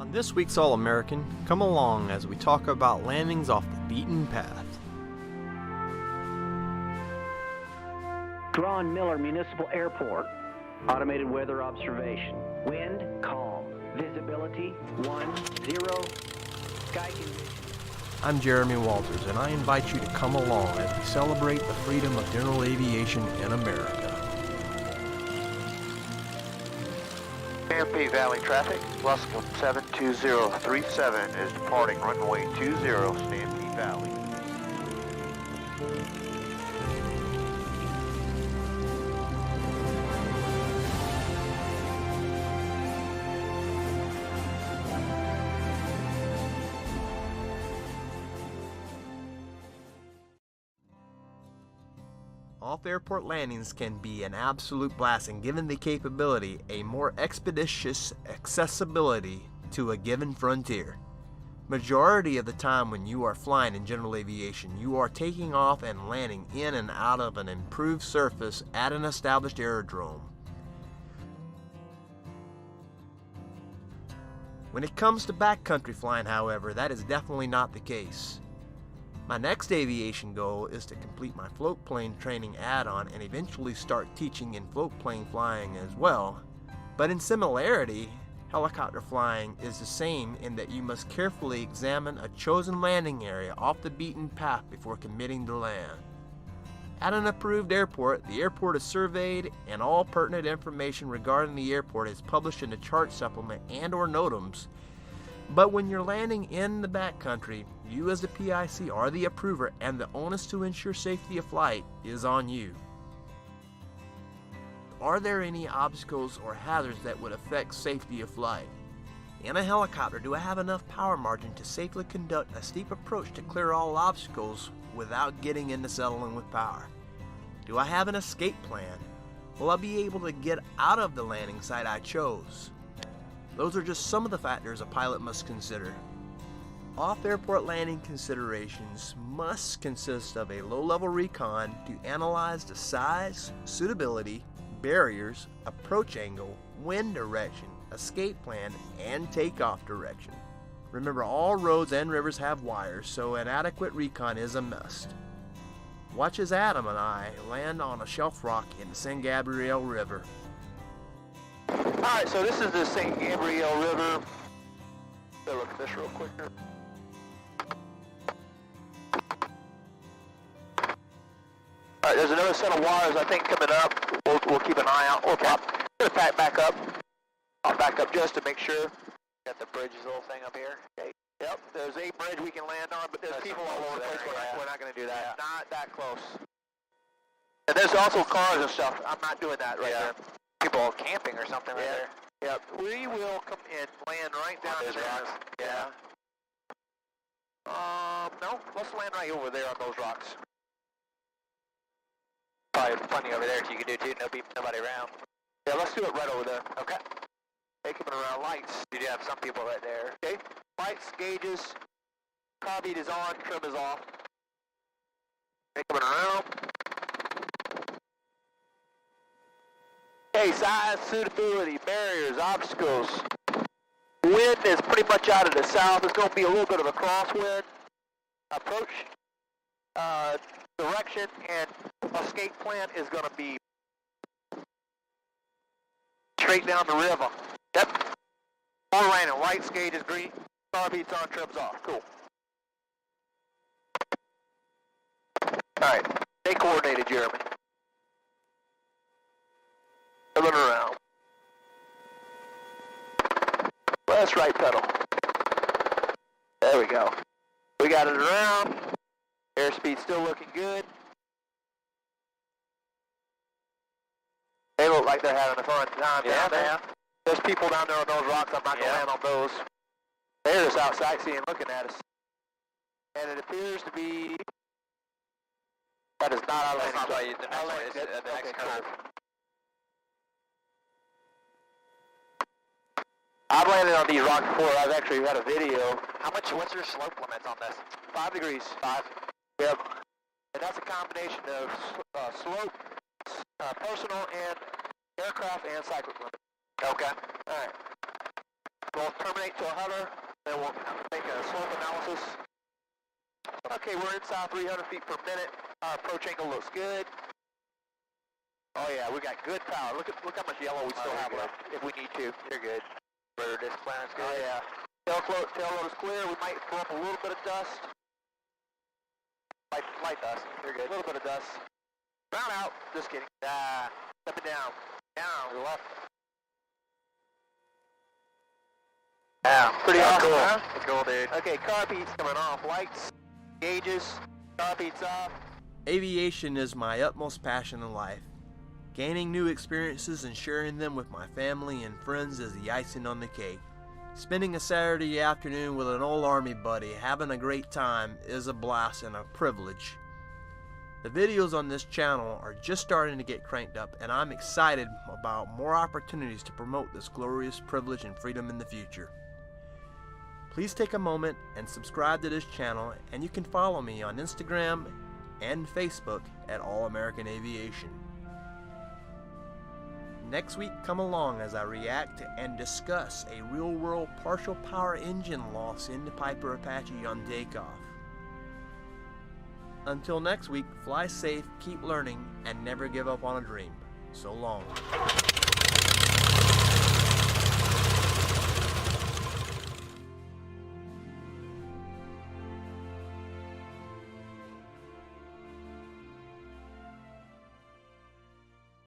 On this week's All-American, come along as we talk about landings off the beaten path. Ron Miller Municipal Airport. Automated weather observation. Wind, calm. Visibility, 10. Sky conditions. I'm Jeremy Walters, and I invite you to come along as we celebrate the freedom of general aviation in America. Stampede Valley traffic, Russell 72037 is departing runway 20, Stampede Valley. Off-airport landings can be an absolute blast, and given the capability, a more expeditious accessibility to a given frontier. Majority of the time when you are flying in general aviation, you are taking off and landing in and out of an improved surface at an established aerodrome. When it comes to backcountry flying, however, that is definitely not the case. My next aviation goal is to complete my float plane training add-on and eventually start teaching in float plane flying as well. But in similarity, helicopter flying is the same in that you must carefully examine a chosen landing area off the beaten path before committing to land. At an approved airport, the airport is surveyed and all pertinent information regarding the airport is published in the chart supplement and/or NOTAMs. But when you're landing in the backcountry, you as the PIC are the approver, and the onus to ensure safety of flight is on you. Are there any obstacles or hazards that would affect safety of flight? In a helicopter, do I have enough power margin to safely conduct a steep approach to clear all obstacles without getting into settling with power? Do I have an escape plan? Will I be able to get out of the landing site I chose? Those are just some of the factors a pilot must consider. Off-airport landing considerations must consist of a low-level recon to analyze the size, suitability, barriers, approach angle, wind direction, escape plan, and takeoff direction. Remember, all roads and rivers have wires, so an adequate recon is a must. Watch as Adam and I land on a shelf rock in the San Gabriel River. Alright, so this is the San Gabriel River. Let's look at this real quick here. Alright, there's another set of wires I think coming up. We'll keep an eye out. We'll gonna pack back up. I'll back up just to make sure. Got the bridge's little thing up here. Okay. Yep, there's a bridge we can land on, but there's people all over the place. We're not gonna do that. Yeah. Not that close. And there's also cars and stuff. I'm not doing that right there. People camping or something right there. Yep, we will come in, land right down those rocks. Yeah. No, let's land right over there on those rocks. Probably plenty over there you can do too, nobody around. Yeah, let's do it right over there. Okay. Hey, coming around, lights. You do have some people right there. Okay, lights, gauges, car beat is on, trim is off. Hey, coming around. Okay, size, suitability, barriers, obstacles. Wind is pretty much out of the south. It's going to be a little bit of a crosswind. Approach, direction, and escape plan is going to be straight down the river. Yep. All landing, lights, gauges, green, car beats on, trims off. Cool. Alright, stay coordinated, Jeremy. Coming around. Left, right pedal. There we go. We got it around. Airspeed still looking good. They look like they're having a fun time down there. There's people down there on those rocks. I'm not going to land on those. They're just out sightseeing looking at us. And it appears to be... That is not our landing site. The next curve. I've landed on these rocks before. I've actually got a video. What's your slope limits on this? 5 degrees. 5? Yep. And that's a combination of slope, personal, and aircraft and cyclic limit. Okay. Alright. We'll terminate to a hover, then we'll make a slope analysis. Okay, we're inside 300 feet per minute. Our approach angle looks good. Oh yeah, we got good power. Look how much yellow we still have left if we need to. You're good. Rudder disc plan's good. Oh yeah. Tail load is clear. We might throw up a little bit of dust. Light dust. You're good. A little bit of dust. Round out. Just kidding. Step it down. Down. To the left. Yeah, pretty awesome, cool. Huh? That's cool, dude. Okay, carbeat's coming off. Lights, gauges, carbeat's off. Aviation is my utmost passion in life. Gaining new experiences and sharing them with my family and friends is the icing on the cake. Spending a Saturday afternoon with an old Army buddy, having a great time, is a blast and a privilege. The videos on this channel are just starting to get cranked up, and I'm excited about more opportunities to promote this glorious privilege and freedom in the future. Please take a moment and subscribe to this channel, and you can follow me on Instagram and Facebook at All American Aviation. Next week, come along as I react and discuss a real-world partial power engine loss in the Piper Apache on takeoff. Until next week, fly safe, keep learning, and never give up on a dream. So long.